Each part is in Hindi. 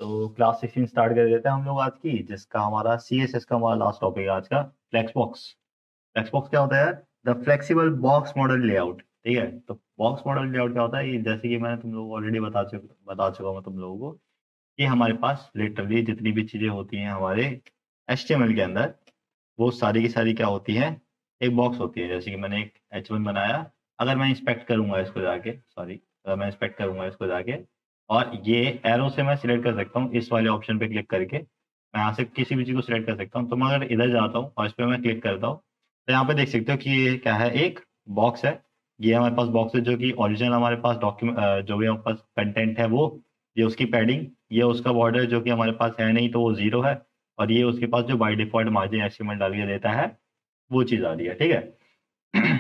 तो क्लास 16 स्टार्ट कर देते हैं हम लोग आज की, जिसका हमारा CSS का हमारा लास्ट टॉपिक है आज का, फ्लेक्सबॉक्स। फ्लेक्सबॉक्स क्या होता है यार? The flexible box model layout. ठीक है, तो बॉक्स मॉडल लेआउट क्या होता है? ये जैसे कि मैंने तुम लोगों को ऑलरेडी बता चुका हूँ तुम लोगों को कि हमारे पास लिटरली जितनी भी चीजें होती हैं हमारे HTML के अंदर, वो सारी की सारी क्या होती हैं? एक बॉक्स होती है। जैसे कि मैंने एक H1 बनाया, अगर मैं इंस्पेक्ट करूंगा इसको जाके, सॉरी, अगर मैं इंस्पेक्ट करूंगा इसको जाके, और ये एरो से मैं सिलेक्ट कर सकता हूँ, इस वाले ऑप्शन पे क्लिक करके मैं यहाँ से किसी भी चीज़ को सिलेक्ट कर सकता हूँ। तो मैं अगर इधर जाता हूँ और इस पर मैं क्लिक करता हूँ, तो यहाँ पे देख सकते हो कि ये क्या है, एक बॉक्स है। ये हमारे पास बॉक्स है जो कि ओरिजिनल हमारे पास डॉक्यूमेंट, जो भी हमारे पास कंटेंट है वो, ये उसकी पैडिंग, ये उसका बॉर्डर जो कि हमारे पास है नहीं तो वो 0 है, और ये उसके पास जो बाय डिफॉल्ट मार्जिन एचटीएमएल डाल के देता है, वो चीज़ आ रही है। ठीक है।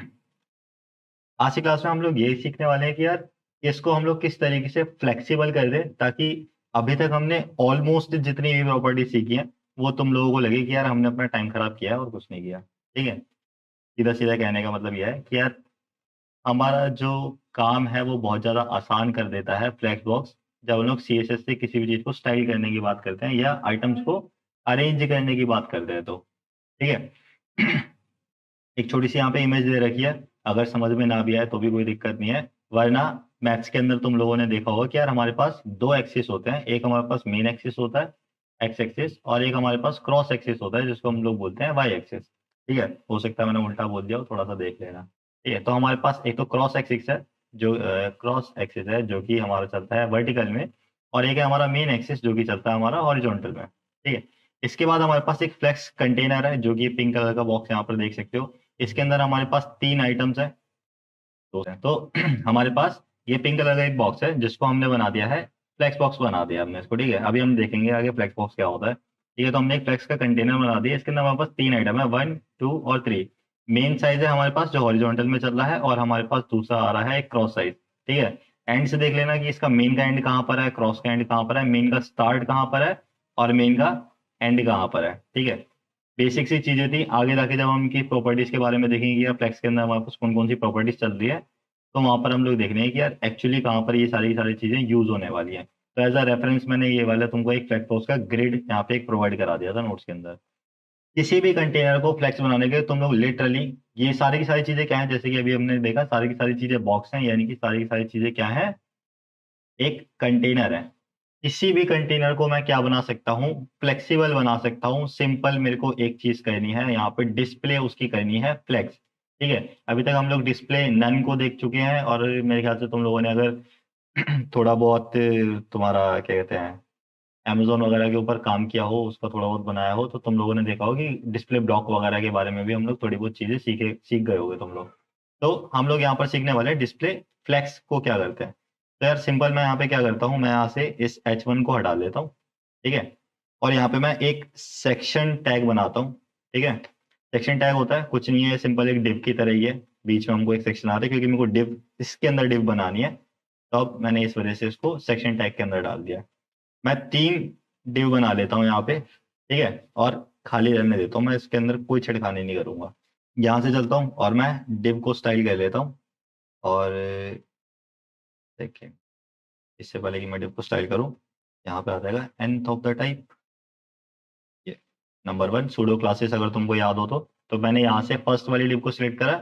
आज की क्लास में हम लोग ये सीखने वाले हैं कि यार इसको हम लोग किस तरीके से फ्लेक्सिबल कर दें, ताकि अभी तक हमने ऑलमोस्ट जितनी भी प्रॉपर्टी सीखी है वो तुम लोगों को लगे कि यार हमने अपना टाइम खराब किया है और कुछ नहीं किया। ठीक है, सीधा सीधा कहने का मतलब यह है कि यार हमारा जो काम है वो बहुत ज़्यादा आसान कर देता है फ्लेक्स बॉक्स, जब हम लोग CSS से किसी भी चीज़ को स्टाइल करने की बात करते हैं या आइटम्स को अरेंज करने की बात करते हैं तो। ठीक है। एक छोटी सी यहाँ पे इमेज दे रखी है, अगर समझ में ना भी आए तो भी कोई दिक्कत नहीं है, वरना मैथ्स के अंदर तुम लोगों ने देखा होगा कि यार हमारे पास दो एक्सिस होते हैं, एक हमारे पास मेन एक्सिस होता है एक्स एक्सिस, और एक हमारे पास क्रॉस एक्सिस होता है जिसको हम लोग बोलते हैं वाई एक्सिस। ठीक है, हो सकता है मैंने उल्टा बोल दिया हो, थोड़ा सा देख लेना। ठीक है, तो हमारे पास एक तो क्रॉस एक्सिस है, जो क्रॉस एक्सिस है जो कि हमारा चलता है वर्टिकल में, और एक है हमारा मेन एक्सिस जो कि चलता है हमारा हॉरिजॉन्टल में। ठीक है, इसके बाद हमारे पास एक फ्लेक्स कंटेनर है जो कि पिंक कलर का बॉक्स यहाँ पर देख सकते हो। इसके अंदर हमारे पास 3 आइटम्स हैं, तो हमारे पास ये पिंक कलर का एक बॉक्स है जिसको हमने बना दिया है, फ्लेक्स बॉक्स बना दिया हमने इसको। ठीक है, अभी हम देखेंगे आगे फ्लेक्स बॉक्स क्या होता है। ठीक है, तो हमने एक फ्लेक्स का कंटेनर बना दिया, इसके अंदर हमारे पास 3 आइटम है, 1 2 और 3। मेन साइज है हमारे पास जो हॉरिजॉन्टल में चल रहा है, और हमारे पास दूसरा आ रहा है एक क्रॉस साइज। ठीक है, एंड से देख लेना कि इसका मेन का एंड कहाँ पर है, क्रॉस का एंड कहाँ पर है, मेन का स्टार्ट कहाँ पर है, और मेन का एंड कहाँ पर है। ठीक है, बेसिक सी चीजें थी। आगे जाके जब हम इनकी प्रॉपर्टीज के बारे में देखेंगे कि यार फ्लेक्स के अंदर हमारे पास कौन कौन सी प्रॉपर्टीज चल रही है, तो वहां पर हम लोग देख रहे हैं कि यार एक्चुअली कहाँ पर ये सारी की सारी चीजें यूज होने वाली हैं। तो एज अ रेफरेंस मैंने ये वाला तुमको एक फ्लेक्स का ग्रिड यहाँ पे एक प्रोवाइड करा दिया था नोट्स के अंदर। किसी भी कंटेनर को फ्लेक्स बनाने के लिए तुम लोग लिटरली, ये सारी की सारी चीजें क्या है, जैसे कि अभी हमने देखा सारी की सारी चीजें बॉक्स हैं, यानी कि सारी की सारी चीजें क्या है, एक कंटेनर है। किसी भी कंटेनर को मैं क्या बना सकता हूँ, फ्लेक्सिबल बना सकता हूँ। सिंपल मेरे को एक चीज करनी है, यहाँ पे डिस्प्ले उसकी करनी है फ्लेक्स। ठीक है, अभी तक हम लोग डिस्प्ले नन को देख चुके हैं, और मेरे ख्याल से तुम लोगों ने अगर थोड़ा बहुत तुम्हारा क्या कहते हैं अमेजोन वगैरह के ऊपर काम किया हो, उसका थोड़ा बहुत बनाया हो, तो तुम लोगों ने देखा हो कि डिस्प्ले ब्लॉक वगैरह के बारे में भी हम लोग थोड़ी बहुत चीजें सीख गए होगे तुम लोग। तो हम लोग यहाँ पर सीखने वाले हैं डिस्प्ले फ्लेक्स को क्या करते हैं। तो यार सिंपल, मैं यहाँ पे क्या करता हूँ, मैं यहाँ से इस H1 को हटा देता हूँ। ठीक है, और यहाँ पे मैं एक सेक्शन टैग बनाता हूँ। ठीक है, सेक्शन टैग होता है कुछ नहीं है, सिंपल एक डिव की तरह ही है। बीच में हमको एक सेक्शन आता है क्योंकि मेरे को डिव, इसके अंदर डिव बनानी है, तो अब मैंने इस वजह से इसको सेक्शन टैग के अंदर डाल दिया। मैं 3 डिव बना लेता हूँ यहाँ पे। ठीक है, और खाली रहने देता हूँ, मैं इसके अंदर कोई छेड़खानी नहीं करूंगा। यहाँ से चलता हूँ और मैं डिव को स्टाइल कर लेता हूँ, और देखिए, इससे पहले कि मैं डिव को स्टाइल करूँ, यहाँ पे आ जाएगा nth ऑफ द टाइप, ये नंबर 1 सूडो क्लासेस, अगर तुमको याद हो तो मैंने यहाँ से फर्स्ट वाली डिव को सिलेक्ट करा,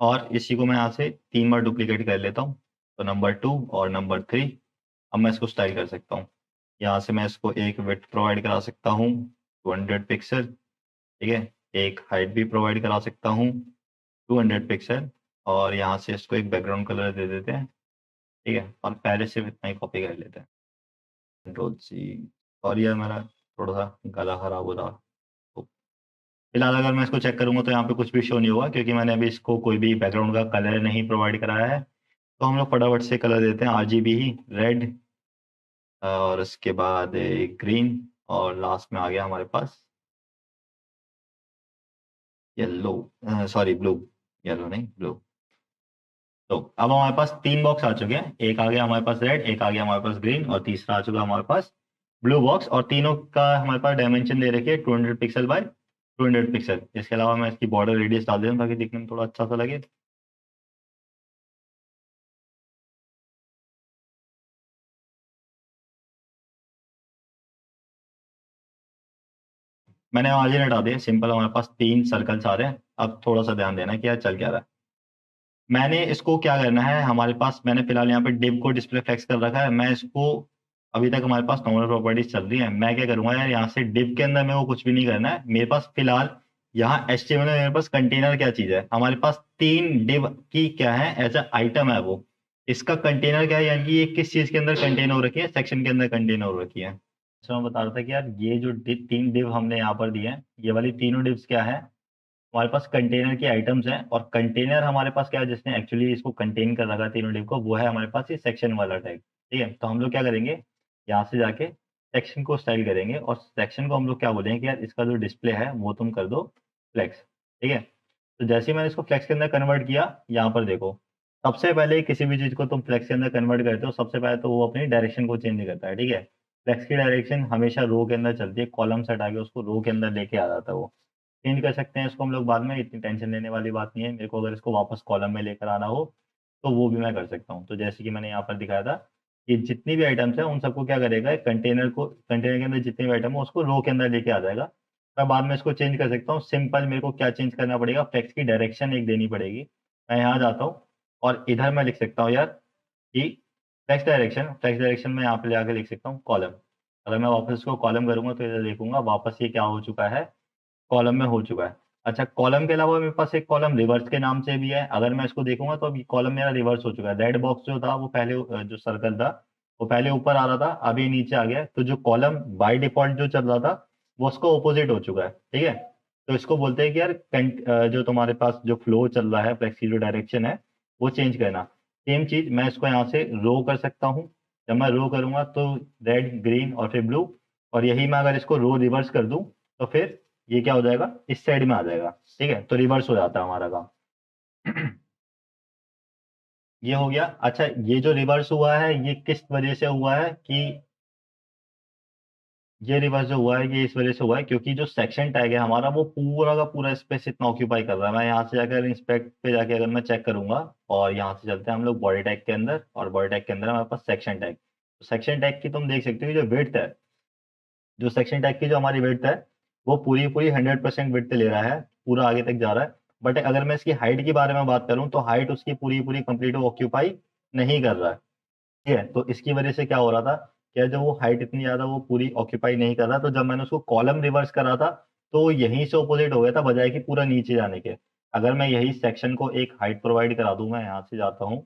और इसी को मैं यहाँ से 3 बार डुप्लीकेट कर लेता हूँ, तो नंबर 2 और नंबर 3। अब मैं इसको स्टाइल कर सकता हूँ, यहाँ से मैं इसको एक विड्थ प्रोवाइड करा सकता हूँ 200 पिक्सल। ठीक है, एक हाइट भी प्रोवाइड करा सकता हूँ 200 पिक्सल, और यहाँ से इसको एक बैकग्राउंड कलर दे देते हैं। ठीक है, और पहले से इतना ही कॉपी कर लेते हैं, Ctrl+C। और यह मेरा थोड़ा सा गला खराब हो रहा, तो फिलहाल अगर मैं इसको चेक करूंगा तो यहाँ पे कुछ भी शो नहीं होगा, क्योंकि मैंने अभी इसको कोई भी बैकग्राउंड का कलर नहीं प्रोवाइड कराया है। तो हम लोग फटाफट से कलर देते हैं RGB ही, रेड, और उसके बाद ग्रीन, और लास्ट में आ गया हमारे पास येलो, सॉरी ब्लू, येलो नहीं ब्लू। तो अब हमारे पास 3 बॉक्स आ चुके हैं, एक आ गया हमारे पास रेड, एक आ गया हमारे पास ग्रीन, और तीसरा आ चुका हमारे पास ब्लू बॉक्स, और तीनों का हमारे पास डायमेंशन दे रखी है 200 पिक्सल बाय 200 पिक्सल। इसके अलावा मैं इसकी बॉर्डर रेडियस डाल देता हूँ ताकि दिखने में थोड़ा अच्छा सा लगे। मैंने मार्जिन हटा दिया, सिंपल हमारे पास 3 सर्कल्स आ रहे हैं। अब थोड़ा सा ध्यान देना कि यार चल क्या रहा है। मैंने इसको क्या करना है, हमारे पास मैंने फिलहाल यहाँ पे डिव को डिस्प्ले फ्लेक्स कर रखा है। मैं इसको अभी तक हमारे पास नॉर्मल प्रॉपर्टीज चल रही है। मैं क्या करूंगा यार, यहाँ से डिव के अंदर मेरे को कुछ भी नहीं करना है। मेरे पास फिलहाल यहाँ एचटीएमएल में मेरे पास कंटेनर क्या चीज है, हमारे पास 3 डिव की क्या है एज अ आइटम है वो। इसका कंटेनर क्या है, यानी कि ये किस चीज के अंदर कंटेन हो रखी है, सेक्शन के अंदर कंटेन हो रखी है। तो मैं बता रहा था कि यार ये जो 3 डिव हमने यहाँ पर दिए हैं, ये वाली तीनों डिव्स क्या है, हमारे पास कंटेनर की आइटम्स हैं। और कंटेनर हमारे पास क्या है, जिसने एक्चुअली इसको कंटेन कर रखा है तीनों डिव को, वो है हमारे पास ये सेक्शन वाला टैग। ठीक है, तो हम लोग क्या करेंगे, यहाँ से जाके सेक्शन को स्टाइल करेंगे और सेक्शन को हम लोग क्या बोलेंगे कि यार इसका जो डिस्प्ले है वो तुम कर दो फ्लेक्स। ठीक है, तो जैसे ही मैंने इसको फ्लेक्स के अंदर कन्वर्ट किया, यहाँ पर देखो, सबसे पहले किसी भी चीज को तुम फ्लेक्स के अंदर कन्वर्ट करते हो, सबसे पहले तो वो अपनी डायरेक्शन को चेंज करता है। ठीक है, फ्लेक्स की डायरेक्शन हमेशा रो के अंदर चलती है, कॉलम से हटा के उसको रो के अंदर लेके आ जाता है वो। चेंज कर सकते हैं इसको हम लोग बाद में, इतनी टेंशन लेने वाली बात नहीं है। मेरे को अगर इसको वापस कॉलम में लेकर आना हो तो वो भी मैं कर सकता हूँ। तो जैसे कि मैंने यहाँ पर दिखाया था कि जितनी भी आइटम्स है उन सबको क्या करेगा, कंटेनर के अंदर जितनी भी आइटम है उसको रो के अंदर लेके आ जाएगा। मैं बाद में इसको चेंज कर सकता हूँ। सिंपल मेरे को क्या चेंज करना पड़ेगा, फ्लेक्स की डायरेक्शन एक देनी पड़ेगी। मैं यहाँ जाता हूँ और इधर मैं लिख सकता हूँ यार कि फ्लेक्स डायरेक्शन में यहाँ पे आके लिख सकता हूँ कॉलम। अगर मैं वापस इसको कॉलम करूंगा तो इधर देखूंगा वापस ये क्या हो चुका है, कॉलम में हो चुका है। अच्छा, कॉलम के अलावा मेरे पास एक कॉलम रिवर्स के नाम से भी है। अगर मैं इसको देखूंगा तो अभी कॉलम मेरा रिवर्स हो चुका है। रेड बॉक्स जो था वो पहले जो सर्कल था वो पहले ऊपर आ रहा था, अभी नीचे आ गया। तो जो कॉलम बाय डिफॉल्ट जो चल रहा था वो उसको ऑपोजिट हो चुका है। ठीक है, तो इसको बोलते हैं कि यार जो तुम्हारे पास जो फ्लो चल रहा है, फ्लेक्स की जो डायरेक्शन है वो चेंज करना। सेम चीज मैं इसको यहाँ से रो कर सकता हूँ। जब मैं रो करूंगा तो रेड, ग्रीन और फिर ब्लू। और यही मैं अगर इसको रो रिवर्स कर दूं तो फिर ये क्या हो जाएगा, इस साइड में आ जाएगा। ठीक है, तो रिवर्स हो जाता है हमारा काम। ये हो गया। अच्छा, ये जो रिवर्स हुआ है ये किस वजह से हुआ है कि ये रिवर्स जो हुआ है ये इस वजह से हुआ है क्योंकि जो सेक्शन टैग है हमारा वो पूरा का पूरा स्पेस इतना ऑक्यूपाई कर रहा है। मैं यहाँ से जाकर इंस्पेक्ट पे जाके अगर मैं चेक करूंगा और यहाँ से चलते हैं हम लोग बॉडी टैग के अंदर, और बॉडी टैग के अंदर हमारे पास सेक्शन टैग। तो सेक्शन टैग की तुम देख सकते हो कि जो विड्थ है, जो सेक्शन टैग की जो हमारी विड्थ है वो पूरी पूरी 100% विड्थ ले रहा है, पूरा आगे तक जा रहा है। बट अगर मैं इसकी हाइट के बारे में बात करूं तो हाइट उसकी पूरी पूरी कंप्लीट ऑक्यूपाई नहीं कर रहा है। ठीक है, तो इसकी वजह से क्या हो रहा था, क्या जब वो हाइट इतनी ज्यादा वो पूरी ऑक्यूपाई नहीं कर रहा, तो जब मैंने उसको कॉलम रिवर्स करा था तो वो यहीं से ऑपोजिट हो गया था बजाय कि पूरा नीचे जाने के। अगर मैं यही सेक्शन को एक हाइट प्रोवाइड करा दूं, मैं यहाँ से जाता हूँ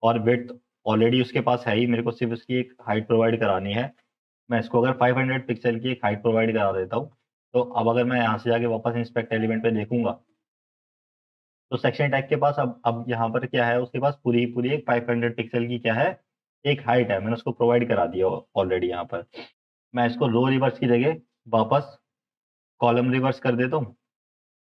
और विड्थ ऑलरेडी उसके पास है ही, मेरे को सिर्फ उसकी एक हाइट प्रोवाइड करानी है। मैं इसको अगर 500 पिक्सल की एक हाइट प्रोवाइड करा देता हूँ, तो अब अगर मैं यहाँ से जाके वापस इंस्पेक्ट एलिमेंट पे देखूंगा तो सेक्शन टैग के पास अब यहाँ पर क्या है, उसके पास पूरी पूरी एक 500 पिक्सल की क्या है, एक हाइट है। मैंने उसको प्रोवाइड करा दिया ऑलरेडी यहाँ पर। मैं इसको रो रिवर्स की जगह वापस कॉलम रिवर्स कर देता हूँ।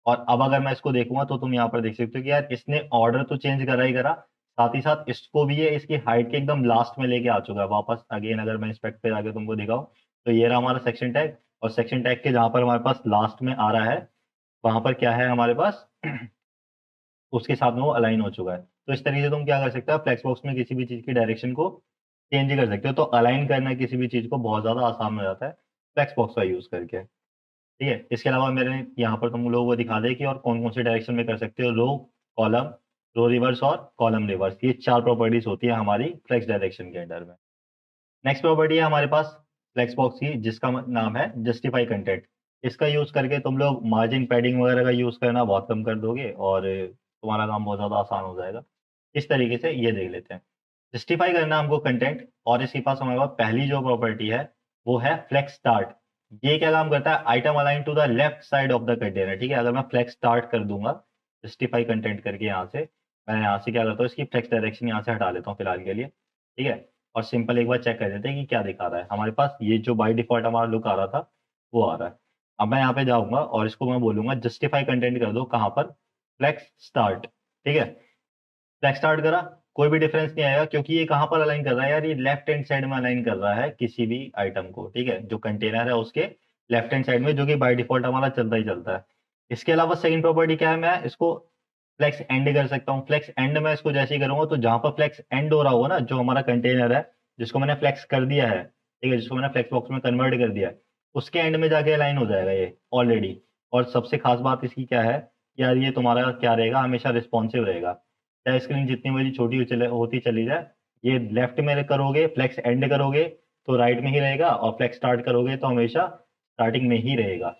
और अब अगर मैं इसको देखूंगा तो तुम यहाँ पर देख सकते हो कि यार इसने ऑर्डर तो चेंज करा ही करा, साथ ही साथ इसको भी ये इसकी हाइट के एकदम लास्ट में लेके आ चुका है वापस। अगेन अगर मैं इंस्पेक्ट पे जाके तुमको दिखाऊं तो ये रहा हमारा सेक्शन टैग, और सेक्शन टैग के जहां पर हमारे पास लास्ट में आ रहा है वहां पर क्या है हमारे पास उसके साथ में वो अलाइन हो चुका है। तो इस तरीके से तुम क्या कर सकते हो, फ्लेक्स बॉक्स में किसी भी चीज की डायरेक्शन को चेंज कर सकते हो। तो अलाइन करना किसी भी चीज को बहुत ज्यादा आसान हो जाता है फ्लेक्स बॉक्स का यूज करके। ठीक है, इसके अलावा मैंने यहाँ पर तुम लोगों को दिखा दे कि और कौन कौन से डायरेक्शन में कर सकते हो, रो, कॉलम, रो रिवर्स और कॉलम रिवर्स। ये 4 प्रॉपर्टीज होती है हमारी फ्लेक्स डायरेक्शन के अंडर में। नेक्स्ट प्रॉपर्टी है हमारे पास फ्लेक्स बॉक्स की, जिसका नाम है जस्टिफाई कंटेंट। इसका यूज करके तुम लोग मार्जिन पैडिंग वगैरह का यूज करना बहुत कम कर दोगे और तुम्हारा काम बहुत ज्यादा आसान हो जाएगा। इस तरीके से ये देख लेते हैं। जस्टिफाई करना हमको कंटेंट, और इसके पास हमारे पास पहली जो प्रॉपर्टी है वो है फ्लेक्स स्टार्ट। ये क्या काम करता है, item align to the left side of the container. ठीक है, अगर मैं फ्लेक्स स्टार्ट कर दूंगा जस्टिफाई कंटेंट करके यहाँ से, मैं यहाँ से क्या करता हूँ, इसकी फ्लेक्स डायरेक्शन यहाँ से हटा लेता हूँ फिलहाल के लिए। ठीक है, और सिंपल एक बार चेक कर देते हैं कि क्या दिखा रहा है हमारे पास। ये जो बाय डिफॉल्ट हमारा लुक आ रहा था वो आ रहा है। अब मैं यहाँ पे जाऊंगा और इसको मैं बोलूंगा जस्टिफाई कंटेंट कर दो, कहाँ पर, फ्लेक्स स्टार्ट। ठीक है, फ्लेक्स स्टार्ट करा, कोई भी डिफरेंस नहीं आएगा क्योंकि ये कहाँ पर अलाइन कर रहा है यार, ये लेफ्ट हैंड साइड में अलाइन कर रहा है किसी भी आइटम को। ठीक है, जो कंटेनर है उसके लेफ्ट हैंड साइड में, जो कि बाय डिफॉल्ट हमारा चलता ही चलता है। इसके अलावा सेकंड प्रॉपर्टी क्या है, मैं इसको फ्लेक्स एंड कर सकता हूँ। फ्लेक्स एंड में इसको जैसे ही करूंगा तो जहां पर फ्लेक्स एंड हो रहा होगा ना, जो हमारा कंटेनर है जिसको मैंने फ्लेक्स कर दिया है, ठीक है, जिसको मैंने फ्लेक्स बॉक्स में कन्वर्ट कर दिया है, उसके एंड में जाके अलाइन हो जाएगा ये ऑलरेडी। और सबसे खास बात इसकी क्या है, यार ये तुम्हारा क्या रहेगा, हमेशा रिस्पॉन्सिव रहेगा। चाहे स्क्रीन जितनी बड़ी छोटी होती चली जाए, ये लेफ्ट में करोगे फ्लेक्स एंड करोगे तो राइट में ही रहेगा, और फ्लेक्स स्टार्ट करोगे तो हमेशा स्टार्टिंग में ही रहेगा।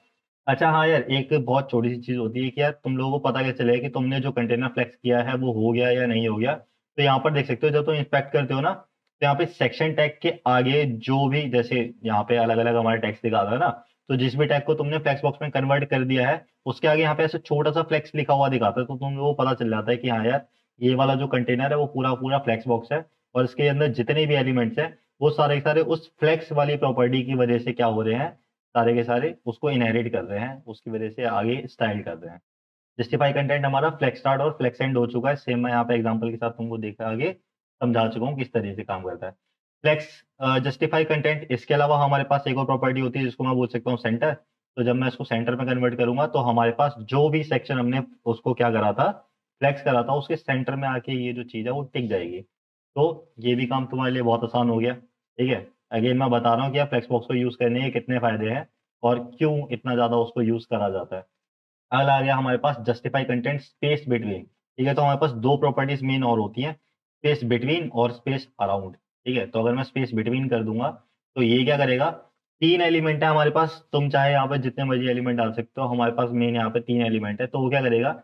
अच्छा हाँ यार, एक बहुत छोटी सी चीज होती है कि यार तुम लोगों को पता क्या चलेगा कि तुमने जो कंटेनर फ्लेक्स किया है वो हो गया या नहीं हो गया। तो यहाँ पर देख सकते हो, जब तुम इंस्पेक्ट करते हो ना, तो यहाँ पे सेक्शन टैग के आगे जो भी, जैसे यहाँ पे अलग अलग हमारे टैग्स दिखा रहा है ना, तो जिस भी टैग को तुमने फ्लेक्स बॉक्स में कन्वर्ट कर दिया है, उसके आगे यहाँ पे ऐसे छोटा सा फ्लेक्स लिखा हुआ दिखाता है, तो तुम लोगों को पता चल जाता है कि हाँ यार, ये वाला जो कंटेनर है वो पूरा पूरा फ्लेक्स बॉक्स है, और इसके अंदर जितने भी एलिमेंट्स हैं वो सारे के सारे उस फ्लेक्स वाली प्रॉपर्टी की वजह से क्या हो रहे हैं, सारे के सारे उसको इनहेरिट कर रहे हैं, उसकी वजह से आगे स्टाइल कर रहे हैं। जस्टिफाई कंटेंट हमारा फ्लेक्स स्टार्ट और फ्लेक्स एंड हो चुका है, सेम मैं यहाँ पे एग्जांपल के साथ तुमको देखा आगे समझा चुका हूँ किस तरीके से काम करता है फ्लेक्स जस्टिफाई कंटेंट। इसके अलावा हमारे पास एक और प्रॉपर्टी होती है जिसको मैं बोल सकता हूँ सेंटर। तो जब मैं इसको सेंटर में कन्वर्ट करूंगा तो हमारे पास जो भी सेक्शन हमने उसको क्या करा था, फ्लेक्स करा था, उसके सेंटर में आके ये जो चीज है वो टिक जाएगी। तो ये भी काम तुम्हारे लिए बहुत आसान हो गया। ठीक है, अगेन मैं बता रहा हूँ कि आप फ्लेक्स बॉक्स को यूज करने के कितने फायदे हैं और क्यों इतना ज्यादा उसको यूज करा जाता है। अगला आ गया हमारे पास जस्टिफाई कंटेंट स्पेस बिटवीन। ठीक है, तो हमारे पास दो प्रॉपर्टीज मेन और होती हैं, स्पेस बिटवीन और स्पेस अराउंड। ठीक है, तो अगर मैं स्पेस बिटवीन कर दूंगा तो ये क्या करेगा, तीन एलिमेंट है हमारे पास, तुम चाहे यहाँ पे जितने मर्जी एलिमेंट डाल सकते हो, हमारे पास मेन यहाँ पे तीन एलिमेंट है। तो वो क्या करेगा,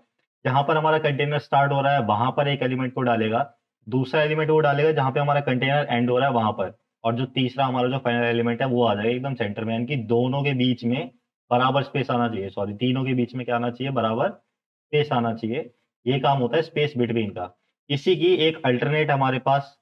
जहां पर हमारा कंटेनर स्टार्ट हो रहा है वहां पर एक एलिमेंट को डालेगा, दूसरा एलिमेंट वो डालेगा जहां पे हमारा कंटेनर एंड हो रहा है वहां पर, और जो तीसरा हमारा जो फाइनल एलिमेंट है वो आ जाएगा एकदम सेंटर में, यानी कि दोनों के बीच में बराबर स्पेस आना चाहिए, सॉरी तीनों के बीच में क्या आना चाहिए, बराबर स्पेस आना चाहिए। ये काम होता है स्पेस बिटवीन का। इसी की एक अल्टरनेट हमारे पास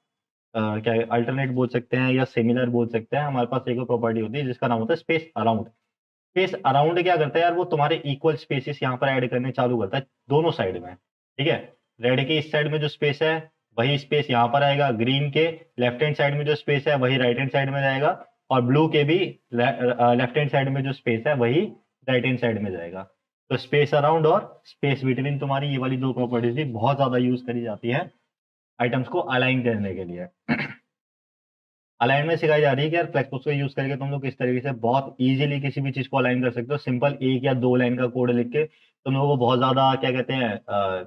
क्या अल्टरनेट बोल सकते हैं या सिमिलर बोल सकते हैं, हमारे पास एक और प्रॉपर्टी होती है जिसका नाम होता है स्पेस अराउंड। स्पेस अराउंड क्या करता है यार, वो तुम्हारे इक्वल स्पेसेस यहाँ पर ऐड करने चालू करता है दोनों साइड में। ठीक है, रेड के इस साइड में जो स्पेस है वही स्पेस यहाँ पर आएगा, ग्रीन के लेफ्ट हैंड साइड में जो स्पेस है वही राइट हैंड साइड में जाएगा, और ब्लू के भी लेफ्ट हैंड साइड में जो स्पेस है वही राइट हैंड साइड में जाएगा। तो स्पेस अराउंड और स्पेस बिटवीन तुम्हारी ये वाली दो प्रॉपर्टीज भी बहुत ज्यादा यूज करी जाती है आइटम्स को अलाइन करने के लिए। अलाइन में सिखाई जा रही है कि यार फ्लेक्सबॉक्स को यूज करके तुम लोग किस तरीके से बहुत इजीली किसी भी चीज को अलाइन कर सकते हो, सिंपल एक या दो लाइन का कोड लिख के तुम लोगों को बहुत ज्यादा क्या कहते हैं,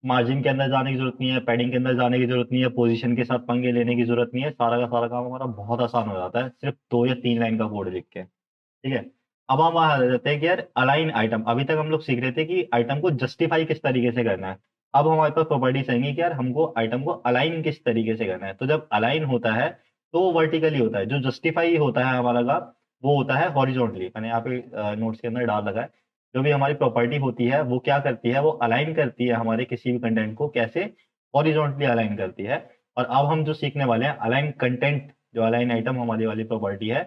मार्जिन के अंदर जाने की जरूरत नहीं है, पैडिंग के अंदर जाने की जरूरत नहीं है, पोजीशन के साथ पंगे लेने की जरूरत नहीं है, सारा का सारा काम हमारा बहुत आसान हो जाता है सिर्फ दो या तीन लाइन का कोड लिख के। ठीक है, अब हम वहां आ जाते हैं कि यार अलाइन आइटम, अभी तक हम लोग सीख रहे थे कि आइटम को जस्टिफाई किस तरीके से करना है। अब हमारे पास प्रॉपर्टीज आएंगी कि यार हमको आइटम को अलाइन किस तरीके से करना है। तो जब अलाइन होता है तो वो वर्टिकली होता है, जो जस्टिफाई होता है हमारा का वो होता है हॉरिजॉन्टली। मैंने यहाँ पे नोट्स के अंदर डाल रखा है, जो भी हमारी प्रॉपर्टी होती है वो क्या करती है, वो अलाइन करती है हमारे किसी भी कंटेंट को कैसे, हॉरिजॉन्टली अलाइन करती है। और अब हम जो सीखने वाले हैं अलाइन कंटेंट, जो अलाइन आइटम हमारी वाली प्रॉपर्टी है,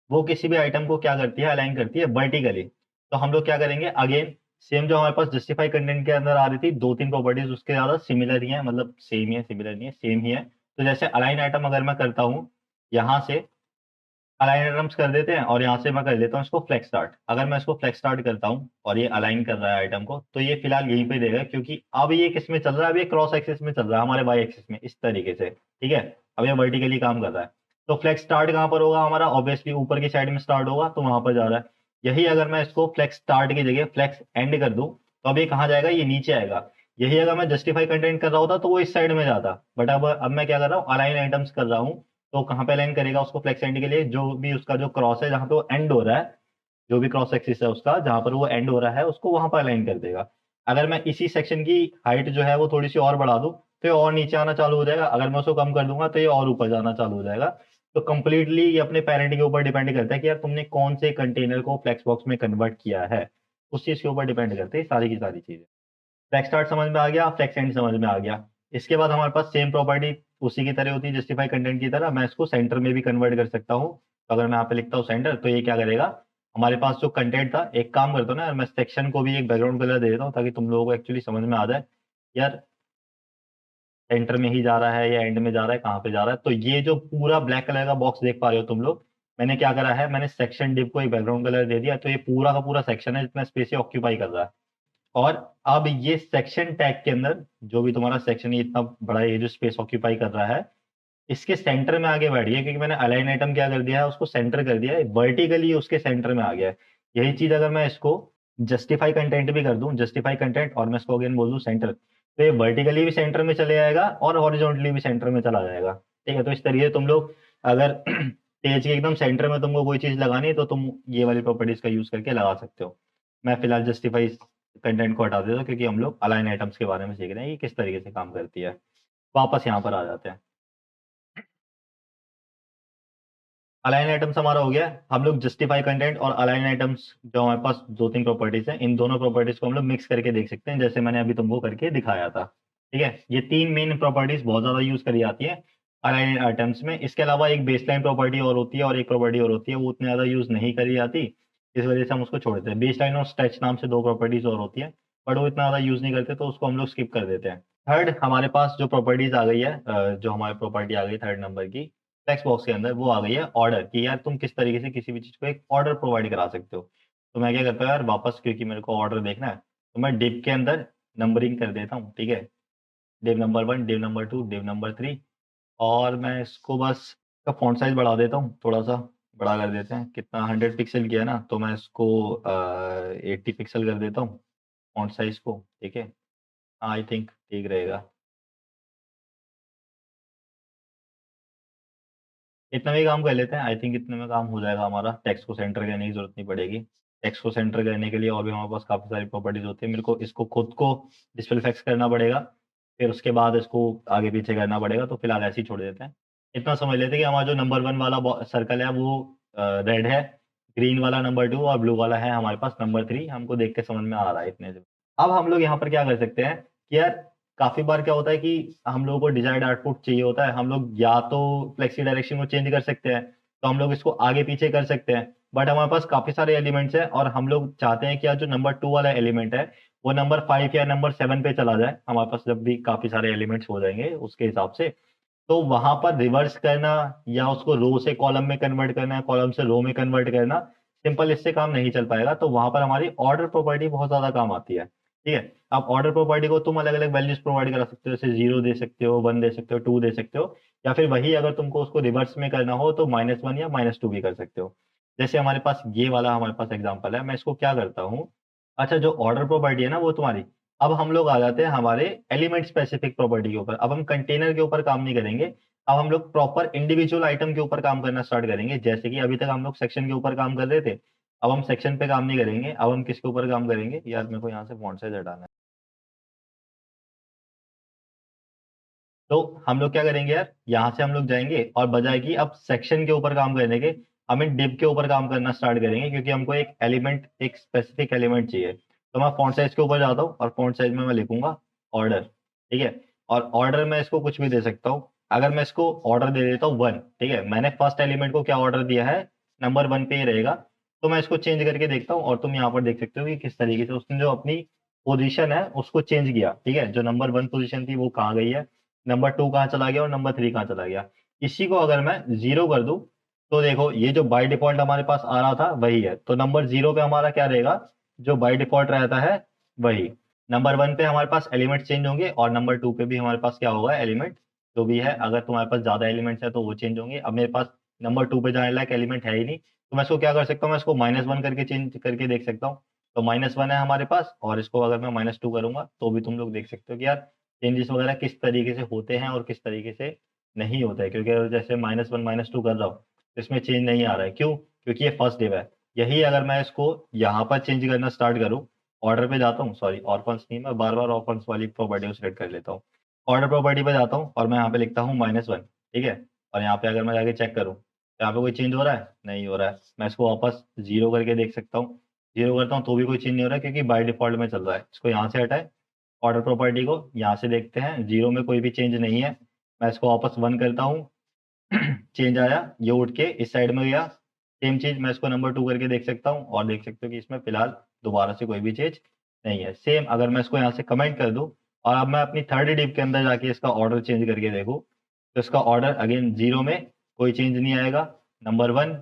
वो किसी भी आइटम को क्या करती है, अलाइन करती है वर्टिकली। तो हम लोग क्या करेंगे, अगेन सेम जो हमारे पास जस्टिफाई कंटेंट के अंदर आ रही थी दो तीन प्रॉपर्टीज, उसके ज्यादा सिमिलर ही है, मतलब सेम ही है, सिमिलर नहीं है, सेम ही है। तो जैसे अलाइन आइटम अगर मैं करता हूँ, यहाँ से अलाइन आइटम्स कर देते हैं और यहाँ से मैं कर देता हूँ इसको फ्लेक्स स्टार्ट। अगर मैं इसको फ्लेक्स स्टार्ट करता हूँ और ये अलाइन कर रहा है आइटम को, तो ये फिलहाल यहीं पे देगा, क्योंकि अब ये किस में चल रहा है, अब ये क्रॉस एक्सिस में चल रहा है हमारे वाई एक्सिस में, इस तरीके से। ठीक है, अब ये वर्टिकली काम कर रहा है। तो फ्लेक्स स्टार्ट कहाँ पर होगा हमारा, ऑब्वियसली ऊपर की साइड में स्टार्ट होगा, तो वहां पर जा रहा है। यही अगर मैं इसको फ्लेक्स स्टार्ट की जगह फ्लेक्स एंड कर दूं तो अब ये कहाँ जाएगा, ये नीचे आएगा। यही अगर मैं जस्टिफाई कंटेंट कर रहा होता तो वो इस साइड में जाता, बट अब मैं क्या कर रहा हूँ, अलाइन आइटम्स कर रहा हूँ। तो कहाँ पे अलाइन करेगा उसको, फ्लेक्स एंड के लिए जो भी उसका जो क्रॉस है जहाँ पे वो एंड हो रहा है, जो भी क्रॉस एक्सिस है उसका जहाँ पर वो एंड हो रहा है उसको वहां पर अलाइन कर देगा। अगर मैं इसी सेक्शन की हाइट जो है वो थोड़ी सी और बढ़ा दूं तो ये और नीचे आना चालू हो जाएगा, अगर मैं उसको कम कर दूंगा तो ये और ऊपर जाना चालू हो जाएगा। तो कंप्लीटली ये अपने पेरेंट के ऊपर डिपेंड करता है कि यार तुमने कौन से कंटेनर को फ्लेक्स बॉक्स में कन्वर्ट किया है, उस चीज के ऊपर डिपेंड करते हैं सारी की सारी चीजें। फ्लेक्स स्टार्ट समझ में आ गया, फ्लेक्स एंड समझ में आ गया। इसके बाद हमारे पास सेम प्रॉपर्टी उसी की तरह होती है जस्टिफाई कंटेंट की तरह, मैं इसको सेंटर में भी कन्वर्ट कर सकता हूँ। तो अगर मैं यहाँ पे लिखता हूँ सेंटर, तो ये क्या करेगा, हमारे पास जो कंटेंट था, एक काम करता हूँ ना, मैं सेक्शन को भी एक बैकग्राउंड कलर दे देता हूँ ताकि तुम लोगों को एक्चुअली समझ में आ जाए यार सेंटर में ही जा रहा है या एंड में जा रहा है, कहाँ पे जा रहा है। तो ये जो पूरा ब्लैक कलर का बॉक्स देख पा रहे हो तुम लोग, मैंने क्या करा है, मैंने सेक्शन डिव को एक बैकग्राउंड कलर दे दिया, तो ये पूरा का पूरा सेक्शन है जितना स्पेस ऑक्यूपाई कर रहा है। और अब ये सेक्शन टैग के अंदर जो भी तुम्हारा सेक्शन है, इतना बड़ा ये जो स्पेस ऑक्यूपाई कर रहा है, इसके सेंटर में आगे बैठ गया, क्योंकि मैंने अलाइन आइटम क्या कर दिया है, उसको सेंटर कर दिया है, वर्टिकली उसके सेंटर में आ गया है। यही चीज अगर मैं इसको जस्टिफाई कंटेंट भी कर दूं, जस्टिफाई कंटेंट, और मैं इसको अगेन बोल दूं सेंटर, तो ये वर्टिकली भी सेंटर में चले जाएगा और हॉरिजॉन्टली भी सेंटर में चला जाएगा। ठीक है, तो इस तरीके से तुम लोग अगर पेज के एकदम सेंटर में तुमको कोई चीज लगानी है तो तुम ये वाली प्रॉपर्टीज का यूज करके लगा सकते हो। मैं फिलहाल जस्टिफाई कंटेंट को हटा देता हूँ, क्योंकि हम लोग अलाइन आइटम्स के बारे में सीख रहे हैं, ये किस तरीके से काम करती है। वापस यहाँ पर आ जाते हैं। अलाइन आइटम्स हमारा हो गया। हम लोग जस्टिफाई कंटेंट और अलाइन आइटम्स, जो हमारे पास दो तीन प्रॉपर्टीज हैं, इन दोनों प्रॉपर्टीज को हम लोग मिक्स करके देख सकते हैं, जैसे मैंने अभी तुमको करके दिखाया था। ठीक है, ये तीन मेन प्रॉपर्टीज बहुत ज्यादा यूज करी जाती है अलाइन आइटम्स में। इसके अलावा एक बेसलाइन प्रॉपर्टी और होती है, और एक प्रॉपर्टी और होती है, वो उतनी ज्यादा यूज नहीं करी जाती, इस वजह से हम उसको छोड़ देते हैं। बेसलाइन और स्ट्रेच नाम से दो प्रॉपर्टीज और होती है, बट वो इतना ज्यादा यूज नहीं करते, तो उसको हम लोग स्किप कर देते हैं। थर्ड हमारे पास जो प्रॉपर्टीज आ गई है, जो हमारी प्रॉपर्टी आ गई थर्ड नंबर की टेक्स्ट बॉक्स के अंदर, वो आ गई है ऑर्डर, कि यार तुम किस तरीके से किसी भी चीज को एक ऑर्डर प्रोवाइड करा सकते हो। तो मैं क्या करता हूँ यार, वापस क्योंकि मेरे को ऑर्डर देखना है, तो मैं डिव के अंदर नंबरिंग कर देता हूँ। ठीक है, div number 1, div number 2, div number 3, और मैं इसको बस का फॉन्ट साइज बढ़ा देता हूँ, थोड़ा सा बड़ा कर देते हैं। कितना 100 पिक्सल किया ना, तो मैं इसको 80 पिक्सल कर देता हूँ फॉन्ट साइज को। ठीक है, आई थिंक ठीक रहेगा। इतना भी काम कर लेते हैं, आई थिंक इतने में काम हो जाएगा हमारा। टेक्स्ट को सेंटर करने की जरूरत नहीं पड़ेगी। टेक्स्ट को सेंटर करने के लिए और भी हमारे पास काफी सारी प्रॉपर्टीज होती है। मेरे को इसको खुद को डिस्प्ले इफेक्ट्स करना पड़ेगा, फिर उसके बाद इसको आगे पीछे करना पड़ेगा, तो फिलहाल ऐसे ही छोड़ देते हैं। इतना समझ लेते हैं कि हमारा जो नंबर 1 वाला सर्कल है वो रेड है, ग्रीन वाला नंबर 2, और ब्लू वाला है हमारे पास नंबर 3। हमको देख के समझ में आ रहा है इतने से। अब हम लोग यहाँ पर क्या कर सकते हैं कि यार, काफी बार क्या होता है कि हम लोगों को डिजायर्ड आउटपुट चाहिए होता है। हम लोग या तो फ्लेक्सी डायरेक्शन को चेंज कर सकते हैं, तो हम लोग इसको आगे पीछे कर सकते हैं, बट हमारे पास काफी सारे एलिमेंट्स हैं, और हम लोग चाहते हैं कि यार जो नंबर 2 वाला एलिमेंट है वो नंबर 5 या नंबर 7 पे चला जाए। हमारे पास जब भी काफी सारे एलिमेंट्स हो जाएंगे उसके हिसाब से, तो वहां पर रिवर्स करना या उसको रो से कॉलम में कन्वर्ट करना, कॉलम से रो में कन्वर्ट करना, सिंपल इससे काम नहीं चल पाएगा। तो वहां पर हमारी ऑर्डर प्रॉपर्टी बहुत ज्यादा काम आती है। ठीक है, अब ऑर्डर प्रॉपर्टी को तुम अलग अलग वैल्यूज प्रोवाइड करा सकते हो, जैसे 0 दे सकते हो, 1 दे सकते हो, 2 दे सकते हो, या फिर वही अगर तुमको उसको रिवर्स में करना हो तो -1 या -2 भी कर सकते हो। जैसे हमारे पास ये वाला हमारे पास एग्जाम्पल है, मैं इसको क्या करता हूँ। अच्छा, जो ऑर्डर प्रॉपर्टी है ना वो तुम्हारी, अब हम लोग आ जाते हैं हमारे एलिमेंट स्पेसिफिक प्रॉपर्टी के ऊपर। अब हम कंटेनर के ऊपर काम नहीं करेंगे, अब हम लोग प्रॉपर इंडिविजुअल आइटम के ऊपर काम करना स्टार्ट करेंगे। जैसे कि अभी तक हम लोग सेक्शन के ऊपर काम कर रहे थे, अब हम सेक्शन पे काम नहीं करेंगे, अब हम किसके ऊपर काम करेंगे। यार मेरे को यहाँ से फॉन्ट साइज हटाना है। तो हम लोग क्या करेंगे यार, यहाँ से हम लोग जाएंगे और बजाय कि अब सेक्शन के ऊपर काम करने के, हम इन डिव के ऊपर काम करना स्टार्ट करेंगे, क्योंकि हमको एक एलिमेंट, एक स्पेसिफिक एलिमेंट चाहिए। तो मैं फॉन्ट साइज के ऊपर जाता हूँ और फॉन्ट साइज में मैं लिखूंगा ऑर्डर। ठीक है, और ऑर्डर में इसको कुछ भी दे सकता हूँ। अगर मैं इसको ऑर्डर दे देता हूँ 1, ठीक है, मैंने फर्स्ट एलिमेंट को क्या ऑर्डर दिया है, नंबर 1 पे ही रहेगा। तो मैं इसको चेंज करके देखता हूँ, और तुम यहाँ पर देख सकते हो कि किस तरीके से उसने जो अपनी पोजीशन है उसको चेंज किया। ठीक है, जो नंबर 1 पोजीशन थी वो कहाँ गई है, नंबर 2 कहाँ चला गया, और नंबर 3 कहाँ चला गया। इसी को अगर मैं 0 कर दूं, तो देखो ये जो बाय डिफॉल्ट हमारे पास आ रहा था वही है। तो नंबर 0 पे हमारा क्या रहेगा, जो बाय डिफॉल्ट रहता है वही। नंबर 1 पे हमारे पास एलिमेंट चेंज होंगे, और नंबर 2 पे भी हमारे पास क्या होगा, एलिमेंट जो भी है। अगर तुम्हारे पास ज्यादा एलिमेंट्स है तो वो चेंज होंगे। अब मेरे पास नंबर 2 पे जाने लायक एलिमेंट है ही नहीं, तो मैं इसको क्या कर सकता हूँ, मैं इसको -1 करके चेंज करके देख सकता हूँ। तो -1 है हमारे पास, और इसको अगर मैं -2 करूंगा तो भी तुम लोग देख सकते हो कि यार चेंजेस वगैरह किस तरीके से होते हैं और किस तरीके से नहीं होता है। क्योंकि अगर जैसे -1 -2 कर रहा हूँ तो इसमें चेंज नहीं आ रहा है, क्यों, क्योंकि ये फर्स्ट डिव है। यही अगर मैं इसको यहाँ पर चेंज करना स्टार्ट करूँ, ऑर्डर पे जाता हूँ, सॉरी ऑर्फन्स नहीं, मैं बार बार ऑर्फन्स वाली प्रॉपर्टी को सिलेक्ट कर लेता हूँ। ऑर्डर प्रॉपर्टी पे जाता हूँ और मैं यहाँ पे लिखता हूँ -1। ठीक है, और यहाँ पे अगर मैं जाके चेक करूँ तो यहाँ पे कोई चेंज हो रहा है, नहीं हो रहा है। मैं इसको वापस 0 करके देख सकता हूँ, 0 करता हूँ तो भी कोई चेंज नहीं हो रहा है, क्योंकि बाय डिफॉल्ट में चल रहा है। इसको यहाँ से हटाए, ऑर्डर प्रॉपर्टी को यहाँ से देखते हैं, 0 में कोई भी चेंज नहीं है। मैं इसको वापस 1 करता हूँ, चेंज आया, ये उठ के इस साइड में गया। सेम चीज मैं इसको नंबर 2 करके देख सकता हूँ, और देख सकते हो कि इसमें फिलहाल दोबारा से कोई भी चेंज नहीं है। सेम अगर मैं इसको यहाँ से कमेंट कर दूं, और अब मैं अपनी थर्ड डिव के अंदर जाके इसका ऑर्डर चेंज करके देखूँ, तो इसका ऑर्डर अगेन 0 में कोई चेंज नहीं आएगा, नंबर 1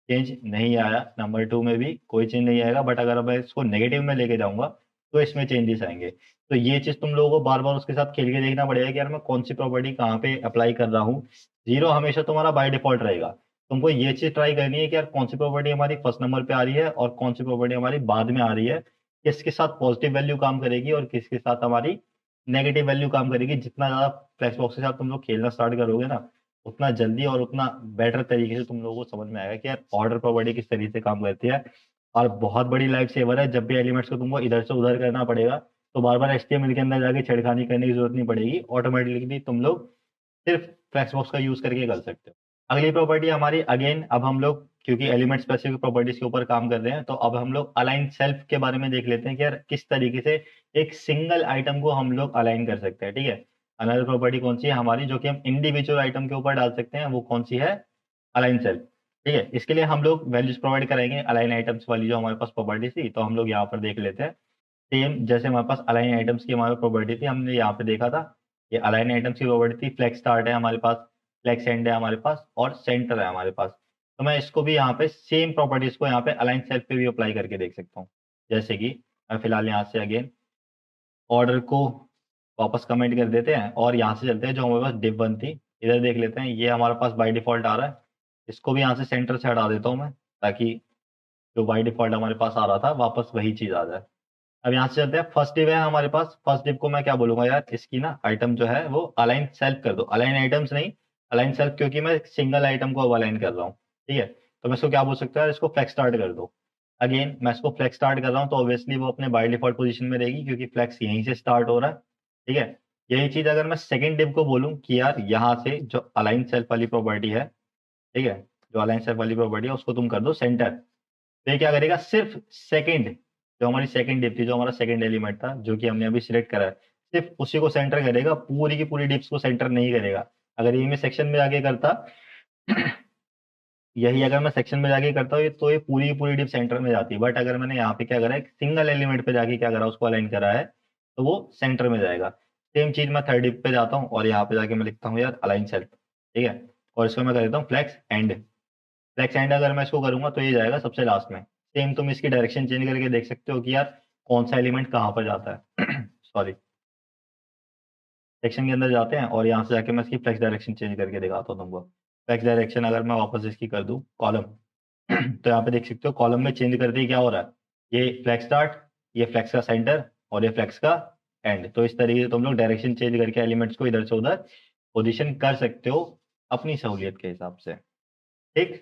चेंज नहीं आया, नंबर 2 में भी कोई चेंज नहीं आएगा। बट अगर मैं इसको नेगेटिव में लेके जाऊंगा तो इसमें चेंजेस आएंगे। तो ये चीज तुम लोगों को बार बार उसके साथ खेल के देखना पड़ेगा कि यार मैं कौन सी प्रॉपर्टी कहाँ पे अप्लाई कर रहा हूँ। जीरो हमेशा तुम्हारा बाय डिफॉल्ट रहेगा। तुमको ये चीज ट्राई करनी है कि यार कौन सी प्रॉपर्टी हमारी फर्स्ट नंबर पे आ रही है और कौन सी प्रॉपर्टी हमारी बाद में आ रही है, किसके साथ पॉजिटिव वैल्यू काम करेगी और किसके साथ हमारी नेगेटिव वैल्यू काम करेगी। जितना ज्यादा फ्लैक्स बॉक्स के साथ तुम लोग खेलना स्टार्ट करोगे ना, उतना जल्दी और उतना बेटर तरीके से तुम लोगों को समझ में आएगा कि यार ऑर्डर प्रॉपर्टी किस तरीके से काम करती है। और बहुत बड़ी लाइफ सेवर है, जब भी एलिमेंट्स को तुमको इधर से उधर करना पड़ेगा तो बार बार एचटीएमएल के अंदर जाके छेड़खानी करने की जरूरत नहीं पड़ेगी, ऑटोमेटिकली तुम लोग सिर्फ फ्लैक्सबॉक्स का यूज करके कर सकते हो। अगली प्रॉपर्टी हमारी अगेन, अब हम लोग क्योंकि एलिमेंट स्पेसिफिक प्रॉपर्टीज के ऊपर काम कर रहे हैं तो अब हम लोग अलाइन सेल्फ के बारे में देख लेते हैं कि यार किस तरीके से एक सिंगल आइटम को हम लोग अलाइन कर सकते हैं। ठीक है, अनदर प्रॉपर्टी कौन सी है हमारी जो कि हम इंडिविजुअल आइटम के ऊपर डाल सकते हैं, वो कौन सी है? Align self. ठीक है, इसके लिए हम लोग वैल्यूज प्रोवाइड कराएंगे अलाइन आइटम्स वाली जो हमारे पास प्रॉपर्टी थी, तो हम लोग यहाँ पर देख लेते हैं। सेम जैसे हमारे पास अलाइन आइटम्स की हमारी प्रॉपर्टी थी, हमने यहाँ पे देखा था। ये अलाइन आइटम्स की प्रॉपर्टी थी, फ्लेक्स स्टार्ट है हमारे पास, फ्लेक्स एंड है हमारे पास और सेंटर है हमारे पास। तो मैं इसको भी यहाँ पे सेम प्रॉपर्टीज को यहाँ पे अलाइन सेल्फ पे भी अप्लाई करके देख सकता हूँ। जैसे कि मैं फिलहाल यहाँ से अगेन ऑर्डर को वापस कमेंट कर देते हैं और यहाँ से चलते हैं जो हमारे पास div 1 थी, इधर देख लेते हैं। ये हमारे पास बाय डिफॉल्ट आ रहा है, इसको भी यहाँ से सेंटर से हटा देता हूँ मैं, ताकि जो बाय डिफॉल्ट हमारे पास आ रहा था वापस वही चीज आ जाए। अब यहाँ से चलते हैं, फर्स्ट डिव है हमारे पास। फर्स्ट डिव को मैं क्या बोलूंगा यार, इसकी ना आइटम जो है वो अलाइन सेल्फ कर दो, अलाइन आइटम्स नहीं, अलाइन सेल्फ, क्योंकि मैं सिंगल आइटम को अब अलाइन कर रहा हूँ। ठीक है, तो मैं इसको क्या बोल सकता है, इसको फ्लेक्स स्टार्ट कर दो। अगेन मैं इसको फ्लेक्स स्टार्ट कर रहा हूँ तो ऑब्वियसली वो अपने बाय डिफॉल्ट पोजीशन में रहेगी क्योंकि फ्लेक्स यहीं से स्टार्ट हो रहा है। ठीक है, यही चीज अगर मैं सेकंड डिव को बोलूँ कि यार यहाँ से जो अलाइन सेल्फ वाली प्रॉपर्टी है, ठीक है, जो अलाइन सेल्फ वाली प्रॉपर्टी है उसको तुम कर दो सेंटर। तो ये क्या करेगा, सिर्फ सेकंड, जो हमारी सेकंड डिप थी, जो हमारा सेकंड एलिमेंट था जो कि हमने अभी सिलेक्ट करा है, सिर्फ उसी को सेंटर करेगा, पूरी की पूरी डिप्स को सेंटर नहीं करेगा। अगर ये मैं सेक्शन में जाके करता यही अगर मैं सेक्शन में जाके करता हूँ तो ये पूरी की पूरी डिप सेंटर में जाती है, बट अगर मैंने यहाँ पे क्या करा है, एक सिंगल एलिमेंट पे जाके क्या करा, उसको अलाइन करा है, तो वो सेंटर में जाएगा। सेम चीज मैं थर्ड डिप पे जाता हूँ और यहाँ पे जाके मैं लिखता हूँ यार अलाइन सेल्फ। ठीक है, और इसको मैं कर देता हूँ फ्लेक्स एंड। फ्लेक्स एंड अगर मैं इसको करूंगा तो ये जाएगा सबसे लास्ट में। सेम तुम इसकी डायरेक्शन चेंज करके देख सकते हो कि यार कौन सा एलिमेंट कहाँ पर जाता है सॉरी, सेक्शन के अंदर जाते हैं और यहाँ से जाके मैं इसकी फ्लेक्स डायरेक्शन चेंज करके दिखाता हूँ तुमको। फ्लेक्स डायरेक्शन अगर मैं वापस इसकी कर दूँ कॉलम तो यहाँ पे देख सकते हो कॉलम में चेंज करते ही क्या हो रहा है, ये फ्लेक्स स्टार्ट, ये फ्लेक्स का सेंटर और ये फ्लेक्स का एंड। तो इस तरीके से तुम लोग डायरेक्शन चेंज करके एलिमेंट्स को इधर से उधर पोजिशन कर सकते हो अपनी सहूलियत के हिसाब से। ठीक,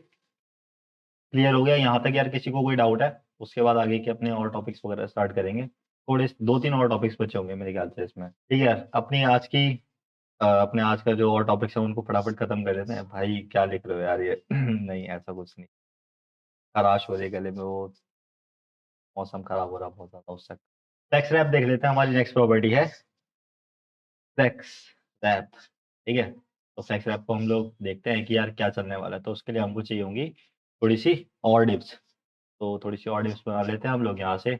क्लियर हो गया यहाँ तक यार? किसी को कोई डाउट है? उसके बाद आगे के अपने और टॉपिक्स वगैरह स्टार्ट करेंगे। थोड़े दो तीन और टॉपिक्स बचे होंगे मेरे ख्याल से इसमें। ठीक है यार, अपनी आज की अपने आज का जो और टॉपिक्स है उनको फटाफट खत्म कर देते हैं। भाई क्या लिख रहे हो यार ये नहीं, ऐसा कुछ नहीं, खराश हो रही है गले में, वो मौसम खराब हो रहा बहुत ज्यादा उससे। फ्लेक्स रैप देख लेते हैं, हमारी नेक्स्ट प्रॉपर्टी है फ्लेक्स रैप। ठीक है, तो फ्लेक्स रैप को हम लोग देखते हैं कि यार क्या चलने वाला है। तो उसके लिए हमको चाहिए होंगी थोड़ी सी और डिप्स। तो थोड़ी सी और डिप्स बना लेते हैं हम लोग यहाँ से।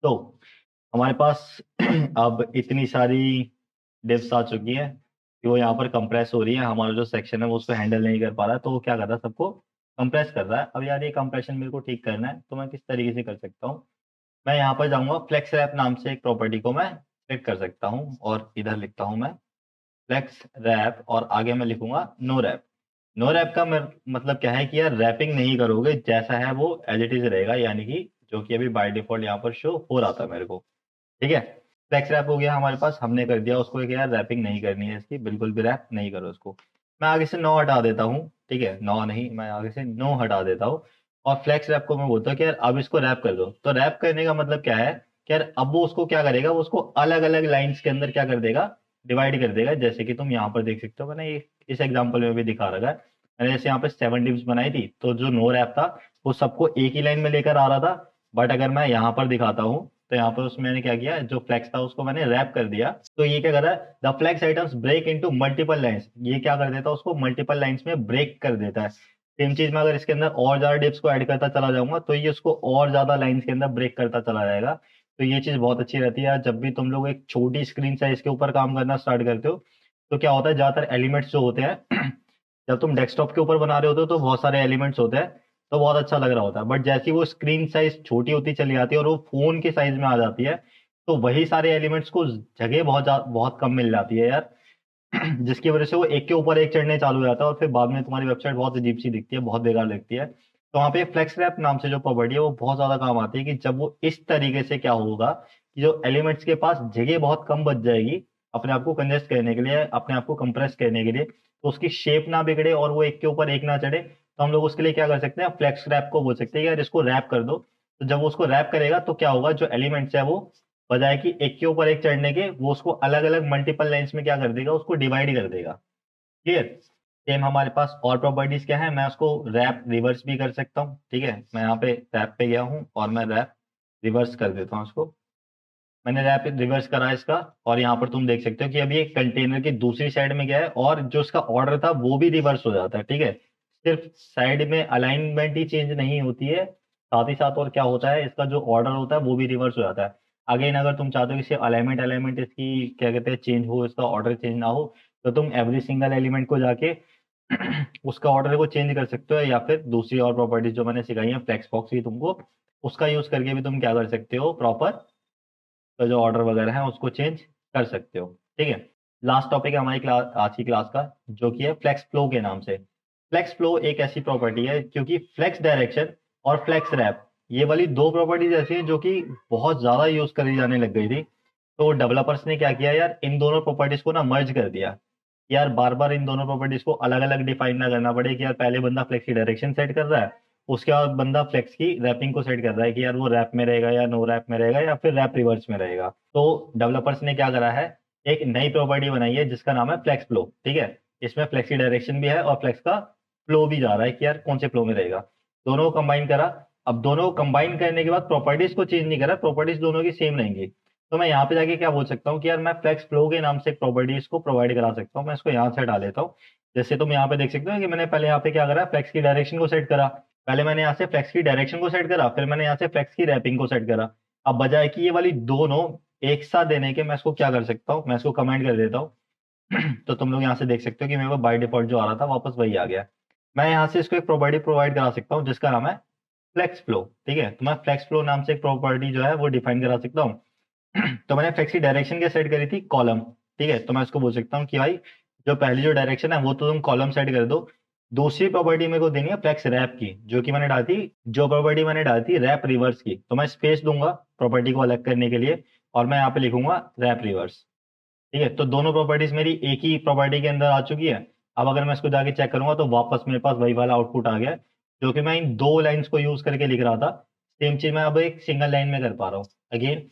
तो हमारे पास अब इतनी सारी डिप्स आ चुकी है कि वो यहाँ पर कंप्रेस हो रही है, हमारा जो सेक्शन है वो उसको हैंडल नहीं कर पा रहा है, तो वो क्या कर रहा है, सबको कंप्रेस कर रहा है। अब यार ये कंप्रेशन मेरे को ठीक करना है, तो मैं किस तरीके से कर सकता हूँ? मैं यहाँ पर जाऊंगा, फ्लेक्स रैप नाम से एक प्रॉपर्टी को मैं सेट कर सकता हूँ और इधर लिखता हूँ मैं फ्लेक्स रैप और आगे मैं लिखूंगा नो रैप। नो रैप का मतलब क्या है कि यार रैपिंग नहीं करोगे, जैसा है वो एज इट इज रहेगा, यानी कि जो कि अभी बाय डिफॉल्ट यहाँ पर शो हो रहा था मेरे को। ठीक है, फ्लेक्स रैप हो गया हमारे पास, हमने कर दिया उसको कि यार रैपिंग नहीं करनी है इसकी, बिल्कुल भी रैप नहीं करो इसको। मैं आगे से नो हटा देता हूँ। ठीक है, नो नहीं, मैं आगे से नो हटा देता हूँ और फ्लेक्स रैप को मैं बोलता हूँ कि यार अब इसको रैप कर दो। तो रैप करने का मतलब क्या है कि यार अब वो उसको क्या करेगा, वो उसको अलग अलग लाइंस के अंदर क्या कर देगा, डिवाइड कर देगा। जैसे कि तुम यहाँ पर देख सकते हो, मैंने इस एग्जाम्पल में भी दिखा रखा है। मैंने जैसे यहाँ पे 7 डिव्स बनाई थी, तो जो नो रैप था वो सबको एक ही लाइन में लेकर आ रहा था। बट अगर मैं यहाँ पर दिखाता हूँ तो यहाँ पर उसमें मैंने क्या किया, जो फ्लेक्स था उसको मैंने रैप कर दिया। तो ये क्या कर रहा है, the flex items break into multiple lines, ये क्या कर देता है, उसको मल्टीपल लाइंस में ब्रेक कर देता है। सेम चीज में अगर इसके अंदर और ज्यादा डिप्स को ऐड करता चला जाऊंगा तो ये उसको और ज्यादा लाइंस के अंदर ब्रेक करता चला जाएगा। तो ये चीज बहुत अच्छी रहती है। जब भी तुम लोग एक छोटी स्क्रीन साइज के ऊपर काम करना स्टार्ट करते हो तो क्या होता है, ज्यादातर एलिमेंट्स जो होते हैं जब तुम डेस्कटॉप के ऊपर बना रहे होते हो तो बहुत सारे एलिमेंट्स होते हैं, तो बहुत अच्छा लग रहा होता है। बट जैसे ही वो स्क्रीन साइज छोटी होती चली जाती है और वो फोन के साइज में आ जाती है, तो वही सारे एलिमेंट्स को जगह बहुत कम मिल जाती है यार। जिसकी वजह से वो एक के ऊपर एक चढ़ने चालू हो जाता है और फिर बाद में तुम्हारी वेबसाइट बहुत अजीब सी दिखती है, बहुत बेकार दिखती है। तो वहाँ पे फ्लेक्स रैप नाम से जो प्रॉपर्टी है वो बहुत ज्यादा काम आती है कि जब वो इस तरीके से क्या होगा कि जो एलिमेंट्स के पास जगह बहुत कम बच जाएगी अपने आप को कंजेस्ट करने के लिए, अपने आप को कंप्रेस करने के लिए, तो उसकी शेप ना बिगड़े और वो एक के ऊपर एक ना चढ़े, तो हम लोग उसके लिए क्या कर सकते हैं, फ्लेक्स रैप को बोल सकते हैं यार इसको रैप कर दो। तो जब वो उसको रैप करेगा तो क्या होगा, जो एलिमेंट्स है वो बजाय कि एक के ऊपर एक चढ़ने के, वो उसको अलग अलग मल्टीपल लाइंस में क्या कर देगा, उसको डिवाइड कर देगा। क्लियर। सेम हमारे पास और प्रॉपर्टीज क्या है, मैं उसको रैप रिवर्स भी कर सकता हूँ। ठीक है, मैं यहाँ पे रैप पे गया हूँ और मैं रैप रिवर्स कर देता हूँ इसको। मैंने रैप रिवर्स करा इसका, और यहाँ पर तुम देख सकते हो कि अभी एक कंटेनर की दूसरी साइड में गया है और जो इसका ऑर्डर था वो भी रिवर्स हो जाता है। ठीक है, सिर्फ साइड में अलाइनमेंट ही चेंज नहीं होती है, साथ ही साथ और क्या होता है, इसका जो ऑर्डर होता है वो भी रिवर्स हो जाता है। अगेन अगर तुम चाहते हो कि सिर्फ अलाइनमेंट अलाइनमेंट इसकी क्या कहते हैं चेंज हो, इसका ऑर्डर चेंज ना हो, तो तुम एवरी सिंगल एलिमेंट को जाके उसका ऑर्डर को चेंज कर सकते हो, या फिर दूसरी और प्रॉपर्टीज जो मैंने सिखाई है फ्लेक्स बॉक्स की तुमको, उसका यूज करके भी तुम क्या कर सकते हो, प्रॉपर तो जो ऑर्डर वगैरह है उसको चेंज कर सकते हो। ठीक है, लास्ट टॉपिक है हमारी क्लास, आज की क्लास का, जो कि है फ्लेक्स फ्लो के नाम से। फ्लेक्स फ्लो एक ऐसी प्रॉपर्टी है, क्योंकि फ्लेक्स डायरेक्शन और फ्लेक्स रैप, ये वाली दो प्रॉपर्टीज ऐसी हैं जो कि बहुत ज्यादा यूज करी जाने लग गई थी। तो डेवलपर्स ने क्या किया यार, इन दोनों प्रॉपर्टीज को ना मर्ज कर दिया। यार बार बार इन दोनों प्रॉपर्टीज को अलग अलग डिफाइन ना करना पड़े कि यार पहले बंदा फ्लेक्स की डायरेक्शन सेट कर रहा है, उसके बाद बंदा फ्लेक्स की रैपिंग को सेट कर रहा है कि यार वो रैप में रहेगा या नो रैप में रहेगा या फिर रैप रिवर्स में रहेगा। तो डेवलपर्स ने क्या करा है, एक नई प्रॉपर्टी बनाई है जिसका नाम है फ्लेक्स फ्लो। ठीक है, इसमें फ्लेक्स की डायरेक्शन भी है और फ्लेक्स का फ्लो भी जा रहा है कि यार कौन से फ्लो में रहेगा। दोनों को कंबाइन करा। अब दोनों को कंबाइन करने के बाद प्रॉपर्टीज को चेंज नहीं करा, प्रॉपर्टीज दोनों की सेम रहेंगी। तो मैं यहाँ पे जाके क्या बोल सकता हूँ कि यार मैं फ्लेक्स फ्लो के नाम से एक प्रॉपर्टीज को प्रोवाइड करा सकता हूँ। मैं इसको यहाँ से हटा लेता हूँ। जैसे तुम यहाँ पे देख सकते हो कि मैंने पहले यहाँ पे क्या करा, फ्लेक्स की डायरेक्शन को सेट करा। पहले मैंने यहाँ से फ्लेक्स की डायरेक्शन को सेट करा, फिर मैंने यहाँ से फ्लेक्स की रैपिंग को सेट करा। अब बजाय कि ये वाली दोनों एक साथ देने के, मैं इसको क्या कर सकता हूँ, मैं इसको कमेंट कर देता हूँ। तो तुम लोग यहाँ से देख सकते हो कि मेरे को बाय डिफॉल्ट जो आ रहा था वापस वही आ गया। मैं यहाँ से इसको एक प्रॉपर्टी प्रोवाइड करा सकता हूँ जिसका नाम है फ्लेक्स फ्लो। ठीक है, तो मैं फ्लेक्स फ्लो नाम से एक प्रॉपर्टी जो है वो डिफाइन करा सकता हूँ। तो मैंने फ्लेक्स की डायरेक्शन क्या सेट करी थी, कॉलम। ठीक है, तो मैं इसको बोल सकता हूँ कि भाई जो पहली जो डायरेक्शन है वो तो तुम कॉलम सेट कर दो। दूसरी प्रॉपर्टी मेरे को देनी है फ्लेक्स रैप की, जो कि मैंने डाली थी, जो प्रॉपर्टी मैंने डाली थी रैप रिवर्स की। तो मैं स्पेस दूंगा प्रॉपर्टी को अलग करने के लिए और मैं यहाँ पे लिखूंगा रैप रिवर्स। ठीक है, तो दोनों प्रॉपर्टीज मेरी एक ही प्रॉपर्टी के अंदर आ चुकी है। अब अगर मैं इसको जाके चेक करूंगा तो वापस मेरे पास वही वाला आउटपुट आ गया है, जो कि मैं इन दो लाइंस को यूज करके लिख रहा था। सेम चीज मैं अब एक सिंगल लाइन में कर पा रहा हूँ। अगेन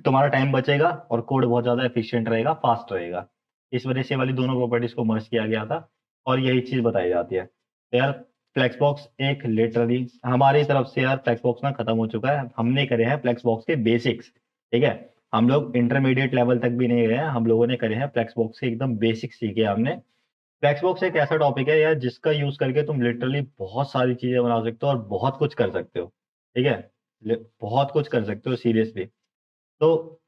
तुम्हारा टाइम बचेगा और कोड बहुत ज्यादा एफिशिएंट रहेगा, फास्ट रहेगा। इस वजह से ये वाली दोनों प्रॉपर्टीज को मर्ज किया गया था और यही चीज बताई जाती है। तो यार फ्लेक्सबॉक्स एक लिटरली हमारी तरफ से यार फ्लेक्सबॉक्स ना खत्म हो चुका है। हमने करे हैं फ्लेक्सबॉक्स के बेसिक्स। ठीक है, हम लोग इंटरमीडिएट लेवल तक भी नहीं गए हैं, हम लोगों ने करे हैं फ्लेक्सबॉक्स के एकदम बेसिक सीखे हमने। फ्लेक्सबॉक्स एक ऐसा टॉपिक है यार जिसका यूज करके तुम लिटरली बहुत सारी चीजें बना सकते हो और बहुत कुछ कर सकते हो। ठीक है, बहुत कुछ कर सकते हो सीरियसली। तो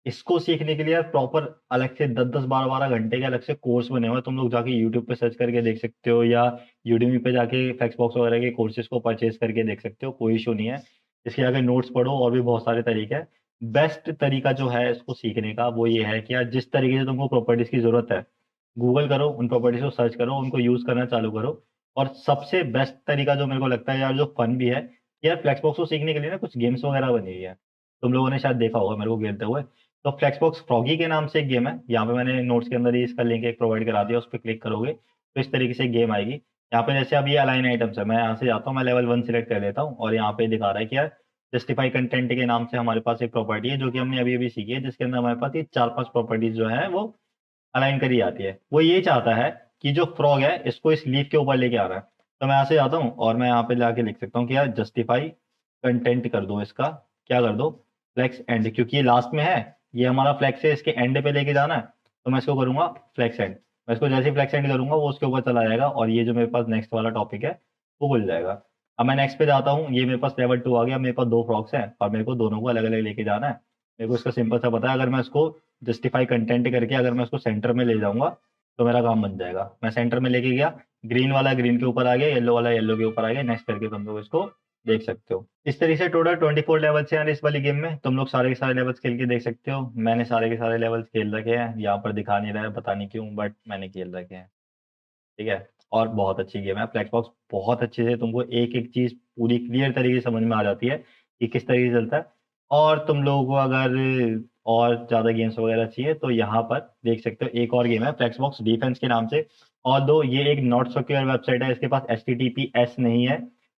इसको सीखने के लिए यार प्रॉपर अलग से 10-10 12-12 घंटे के अलग से कोर्स बने हुए हैं। तुम लोग जाके यूट्यूब पे सर्च करके देख सकते हो या यूडेमी पे जाके फ्लेक्सबॉक्स वगैरह के कोर्सेज को परचेज करके देख सकते हो, कोई इशू नहीं है। इसके आगे नोट्स पढ़ो और भी बहुत सारे तरीके हैं। बेस्ट तरीका जो है इसको सीखने का वो ये है कि यार जिस तरीके से तुमको प्रॉपर्टीज की जरूरत है, गूगल करो, उन प्रॉपर्टीज को सर्च करो, उनको यूज करना चालू करो। और सबसे बेस्ट तरीका जो मेरे को लगता है यार, जो फन भी है, यार फ्लेक्सबॉक्स को सीखने के लिए ना कुछ गेम्स वगैरह बनी हुई है। तुम लोगों ने शायद देखा होगा मेरे को खेलते हुए। तो फ्लेक्सबॉक्स फ्रॉगी के नाम से एक गेम है, यहाँ पे मैंने नोट्स के अंदर ही इसका लिंक एक प्रोवाइड करा दिया, उस पर क्लिक करोगे तो इस तरीके से गेम आएगी। यहाँ पे जैसे अब ये अलाइन आइटम्स है, मैं यहाँ से जाता हूँ, मैं लेवल 1 सिलेक्ट कर लेता हूँ और यहाँ पे दिखा रहा है कि यार जस्टिफाई कंटेंट के नाम से हमारे पास एक प्रॉपर्टी है जो कि हमने अभी अभी सीखी है, जिसके अंदर हमारे पास ये 4-5 प्रॉपर्टीज जो है वो अलाइन करी जाती है। वो ये चाहता है कि जो फ्रॉग है इसको इस लीफ के ऊपर लेके आ रहा है। तो मैं यहाँ से जाता हूँ और मैं यहाँ पे जाके लिख सकता हूँ कि यार जस्टिफाई कंटेंट कर दो इसका, क्या कर दो, फ्लेक्स एंड, क्योंकि ये लास्ट में है, ये हमारा फ्लेक्स है, इसके एंड पे लेके जाना है, तो मैं इसको करूंगा फ्लेक्स एंड। मैं इसको जैसे ही फ्लेक्स एंड करूंगा वो उसके ऊपर चला जाएगा और ये जो मेरे पास नेक्स्ट वाला टॉपिक है वो खुल जाएगा। अब मैं नेक्स्ट पे जाता हूँ, ये मेरे पास लेवल 2 आ गया, मेरे पास 2 फ्रॉक्स हैं और मेरे को दोनों को अलग अलग लेके जाना है। मेरे को इसका सिंपल सा पता है, अगर मैं इसको जस्टिफाई कंटेंट करके अगर मैं उसको सेंटर में ले जाऊंगा तो मेरा काम बन जाएगा। मैं सेंटर में लेके गया, ग्रीन वाला ग्रीन के ऊपर आ गया, येलो वाला येलो के ऊपर आ गया, नेक्स्ट करके तुम लोग इसको देख सकते हो। इस तरीके से टोटल 24 लेवल्स हैं इस वाली गेम में, तुम लोग सारे के सारे लेवल्स खेल के देख सकते हो। मैंने सारे के सारे लेवल्स खेल रखे हैं, यहाँ पर दिखा नहीं रहा है, पता नहीं क्यों, बट मैंने खेल रखे हैं। ठीक है, और बहुत अच्छी गेम है फ्लैक्स बॉक्स, बहुत अच्छे से तुमको एक एक चीज पूरी क्लियर तरीके से समझ में आ जाती है कि किस तरीके से चलता है। और तुम लोगों को अगर और ज्यादा गेम्स वगैरह चाहिए तो यहाँ पर देख सकते हो, एक और गेम है फ्लैक्स बॉक्स डिफेंस के नाम से। और दो ये एक नॉट सिक्योर वेबसाइट है, इसके पास HTTPS नहीं है,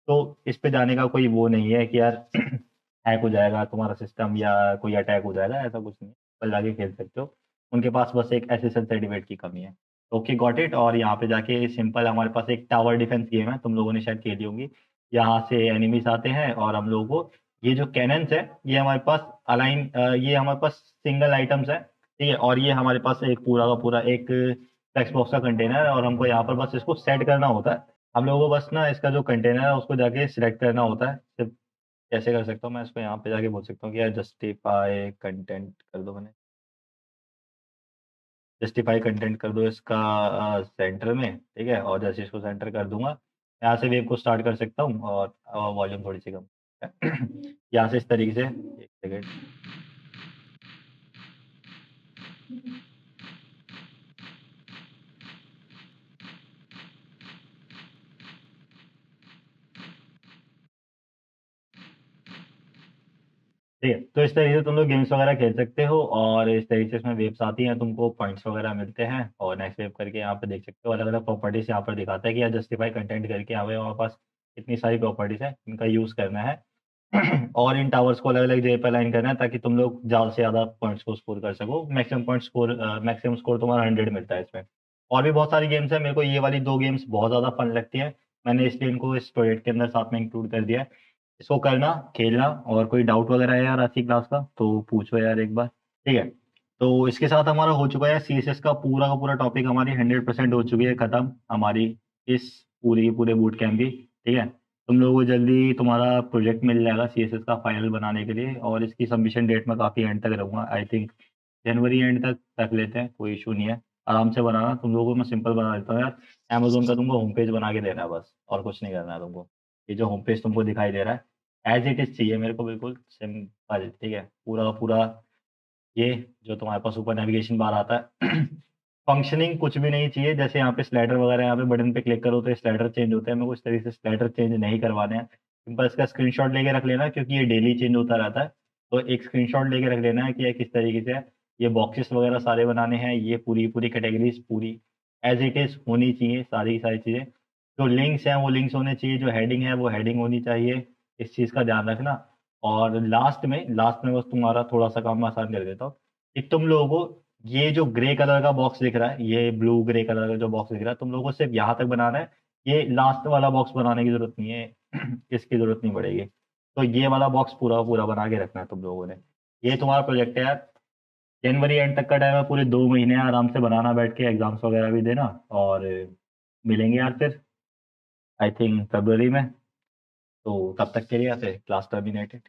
तो इस पे जाने का कोई वो नहीं है कि यार हैक हो जाएगा तुम्हारा सिस्टम या कोई अटैक हो जाएगा, ऐसा कुछ नहीं है, पर जाके खेल सकते हो। उनके पास बस एक SSL सर्टिफिकेट की कमी है। Okay got it. और यहाँ पे जाके सिंपल हमारे पास एक टावर डिफेंस गेम है, तुम लोगों ने शायद खेली होंगी। यहाँ से एनिमीज आते हैं और हम लोगों को ये जो कैनन्स है ये हमारे पास अलाइन, ये हमारे पास सिंगल आइटम्स है, ठीक है, और ये हमारे पास एक पूरा का पूरा एक फ्लैक्स बॉक्स का कंटेनर है और हमको यहाँ पर बस इसको सेट करना होता है। हम लोगों को बस ना इसका जो कंटेनर है उसको जाके सिलेक्ट करना होता है। सिर्फ कैसे कर सकता हूँ मैं इसको, यहाँ पे जाके बोल सकता हूँ कि यार जस्टिफाई कंटेंट कर दो, मैंने जस्टिफाई कंटेंट कर दो इसका सेंटर में, ठीक है, और जैसे इसको सेंटर कर दूंगा यहाँ से वेव को स्टार्ट कर सकता हूँ और वॉल्यूम थोड़ी सी कम यहाँ से इस तरीके से, एक सेकेंड, ठीक है। तो इस तरीके से तुम लोग गेम्स वगैरह खेल सकते हो और इस तरीके से इसमें वेव्स आती हैं, तुमको पॉइंट्स वगैरह मिलते हैं और नेक्स्ट वेव करके यहाँ पे देख सकते हो अलग अलग प्रॉपर्टीज यहाँ पर दिखाता है कि यार जस्टिफाई कंटेंट करके यहाँ पे हमारे पास इतनी सारी प्रॉपर्टीज है, इनका यूज करना है और इन टावर्स को अलग अलग जगह पर अलाइन करना है ताकि तुम लोग ज़्यादा से ज़्यादा पॉइंट्स को स्कोर कर सको। Maximum point score, maximum score तुम्हारा 100 मिलता है इसमें। और भी बहुत सारी गेम्स है, मेरे को ये वाली 2 गेम्स बहुत ज़्यादा फन लगती है, मैंने इसलिए इनको इस प्रोजेक्ट के अंदर साथ में इंक्लूड कर दिया है। इसको करना, खेलना, और कोई डाउट वगैरह है यार आज की क्लास का तो पूछो यार एक बार, ठीक है। तो इसके साथ हमारा हो चुका है CSS का पूरा टॉपिक, हमारी 100% हो चुकी है खत्म हमारी इस पूरी की पूरे बूट कैम्प की, ठीक है। तुम लोगों को जल्दी तुम्हारा प्रोजेक्ट मिल जाएगा CSS का फाइनल बनाने के लिए और इसकी सबमिशन डेट मैं काफ़ी एंड तक रखूँगा, आई थिंक जनवरी एंड तक रख लेते हैं, कोई इशू नहीं है। आराम से बनाना, तुम लोगों को मैं सिंपल बना देता हूँ यार। अमेज़न का तुमको होम पेज बना के देना है बस, और कुछ नहीं करना है तुमको। ये जो होम पेज तुमको दिखाई दे रहा है एज़ इट इज़ चाहिए मेरे को, बिल्कुल सिंपल, ठीक है। पूरा का पूरा ये जो तुम्हारे पास ऊपर नेविगेशन बार आता है फंक्शनिंग कुछ भी नहीं चाहिए, जैसे यहाँ पे स्लाइडर वगैरह यहाँ पे बटन पे क्लिक करो तो स्लाइडर चेंज होते हैं, मेरे को इस तरीके से स्लाइडर चेंज नहीं करवाने हैं। सिंपल इसका स्क्रीनशॉट लेके रख लेना क्योंकि ये डेली चेंज होता रहता है, तो एक स्क्रीनशॉट लेके रख लेना है कि ये किस तरीके से है। ये बॉक्सेस वगैरह सारे बनाने हैं, ये पूरी पूरी कैटेगरीज पूरी एज इट इज़ होनी चाहिए, सारी की सारी चीज़ें। जो लिंक्स हैं वो लिंक्स होने चाहिए, जो हेडिंग है वो हेडिंग होनी चाहिए, इस चीज़ का ध्यान रखना। और लास्ट में बस तुम्हारा थोड़ा सा काम मैं आसान कर देता हूँ कि तुम लोगों को ये जो ग्रे कलर का बॉक्स दिख रहा है, ये ब्लू ग्रे कलर का जो बॉक्स दिख रहा है, तुम लोगों को सिर्फ यहाँ तक बनाना है, ये लास्ट वाला बॉक्स बनाने की जरूरत नहीं है इसकी जरूरत नहीं पड़ेगी। तो ये वाला बॉक्स पूरा पूरा बना के रखना है तुम लोगों ने। ये तुम्हारा प्रोजेक्ट है यार, जनवरी एंड तक का टाइम है, पूरे 2 महीने आराम से बनाना बैठ के, एग्जाम्स वगैरह भी देना और मिलेंगे यार फिर आई थिंक फरवरी में। तो तब तक के लिए यहाँ से क्लास टर्मिनेटेड।